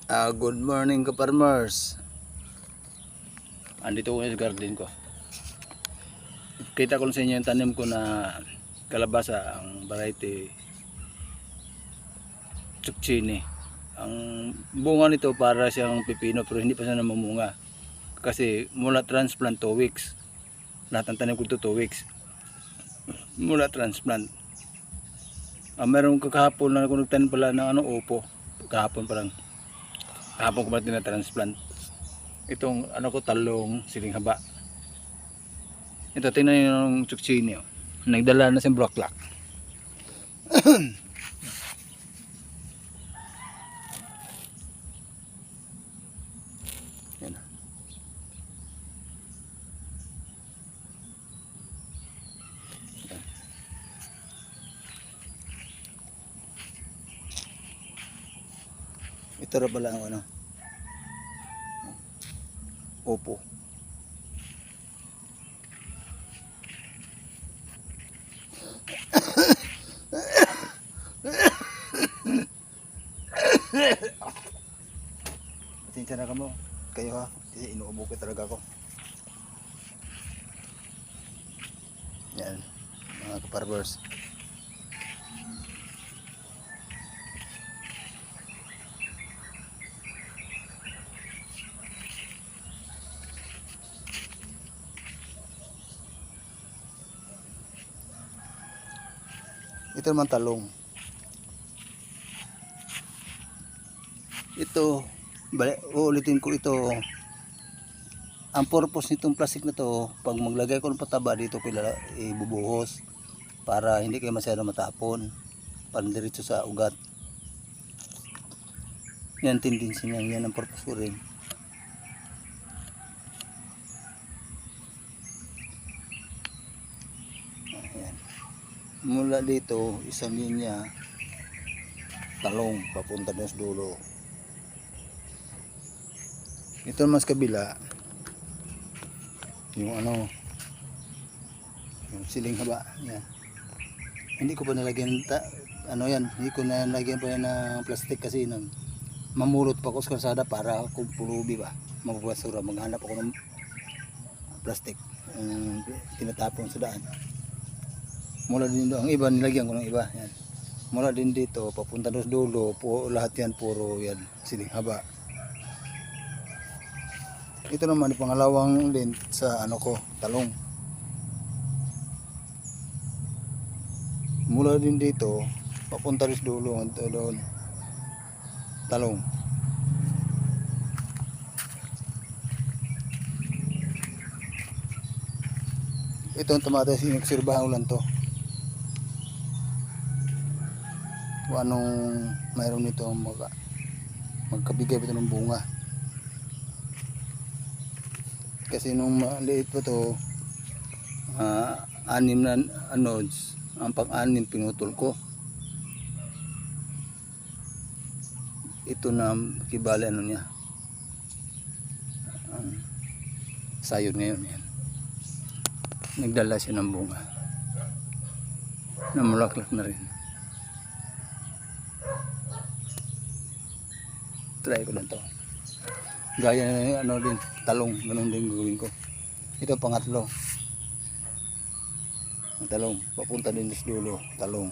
Good morning ka farmers. Andito ko sa garden ko. Kita ko sa inyo yung tanim ko na kalabasa, ang variety zucchini. Ang bunga nito para siyang pipino pero hindi pa siya namumunga. Kasi mula transplant 2 weeks. Lahat ng tanim ko ito 2 weeks. Mula transplant. Meron ko kahapon na ako nagtanim pala ng upo. Kahapon pa lang. Kahapon ko pala tinatransplant. Itong ko talong siling haba. Ito tingnan niyo yung zucchini. Nagdala na siyang bulaklak. Yan. Yan. Ito ra pala ang opo. Pasensya na kamo kayo ha, kasi inuubo ko talaga ako. Yan mga kaparbers. Ito naman talong. Ito, uulitin ko ito. Ang purpose nitong plastic na to, pag maglagay ko ng pataba dito ko ibubuhos para hindi kayo masyado matapon, para diretso sa ugat. Yan tendency niya, yan ang purpose ko rin. Ayan. Mula dito, isang linya talong papunta doon sa dulo. Ito naman sa kabila, yung yung siling haba yan. Hindi ko pa nalagyan hindi ko na nalagyan pa yan ng plastic kasi mamulot pa ako sa kalsada para kung pulubi ba mababasura, maghanap ako ng plastic tinatapon sa daan. Mula din doon, ang iba nilagyan ko ng iba yan. Mula din dito papunta doon sa dulo lahat yan puro yan siling haba. Ito naman yung pangalawang din sa talong. Mula din dito papunta rin sa dulo doon talong. Ito ang tomates, inobserbahan ko lang to kung anong mayroon nito magkabigay ito ng bunga. Kasi nung maliit pa to, 6 na anodes, ang pang-6 pinutol ko. Ito na kibali niya. Sayod ngayon yan. Nagdala siya ng bunga. Namulaklak na rin. Try ko lang to. Gaya din, talong, ganun din gawin ko. Ito pangatlo. Ang talong, papunta din sa dulo, talong.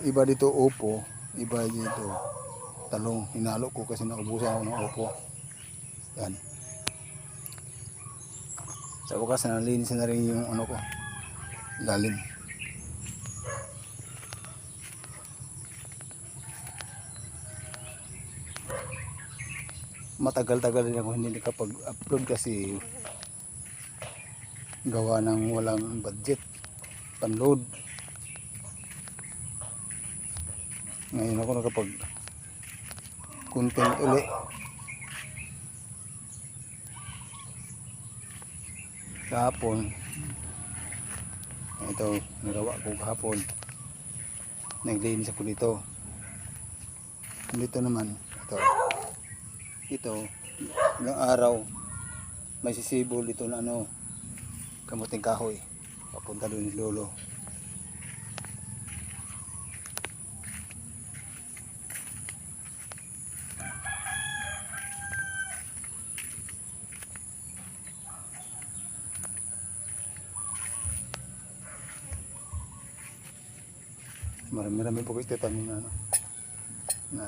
Iba dito opo, iba dito talong. Hinalo ko kasi naubusan ako ng opo. Yan. Sa wakas nalinis na rin yung ko, lalim. Matagal-tagal din ako hindi nakapag-upload kasi gawa ng walang budget panload. Ngayon ako nakapag content uli. Kahapon ito nagawa ko kahapon, naglinis ako dito naman ito ilang araw may sisibol dito na kamuting kahoy papunta doon sa lolo. Marami-rami po ko itatanim na ano, na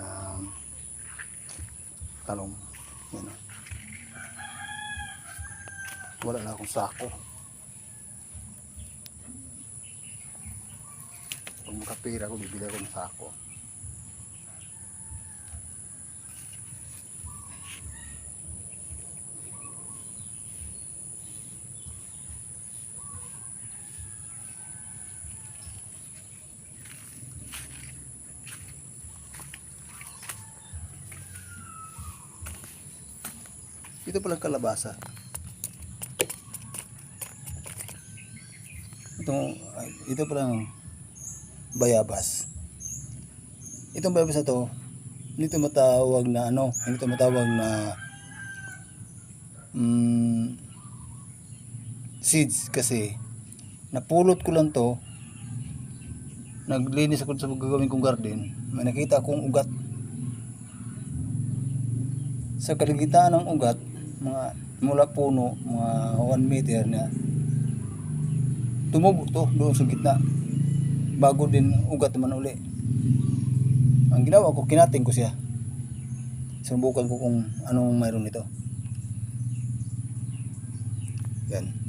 talong. Yan o. Wala na akong sako. Pag makapira ko, bibili ako ng sako. Ito palang kalabasa. Ito palang bayabas. Itong bayabas na to, hindi ito matawag na ano, hindi ito matawag na seeds kasi napulot ko lang to. Naglinis ako sa gagawin kong garden. May nakita akong ugat. Sa kaligitan ng ugat, mga mula puno, mga 1 meter na tumubo to doon sa gitna. Bago din ugat naman uli. Ang ginawa ko, kinating ko siya. Sinubukan ko kung anong mayroon nito. Yan.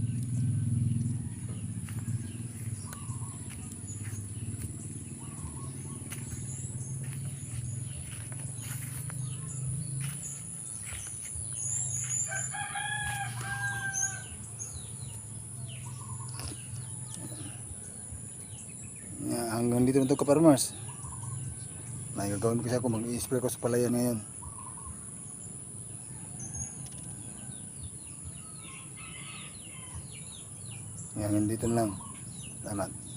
Hanggang dito na ito ka-farmers. May gagawin kasi ako, mag-i-spray ko sa palayan ngayon. Hanggang dito na lang. Salamat.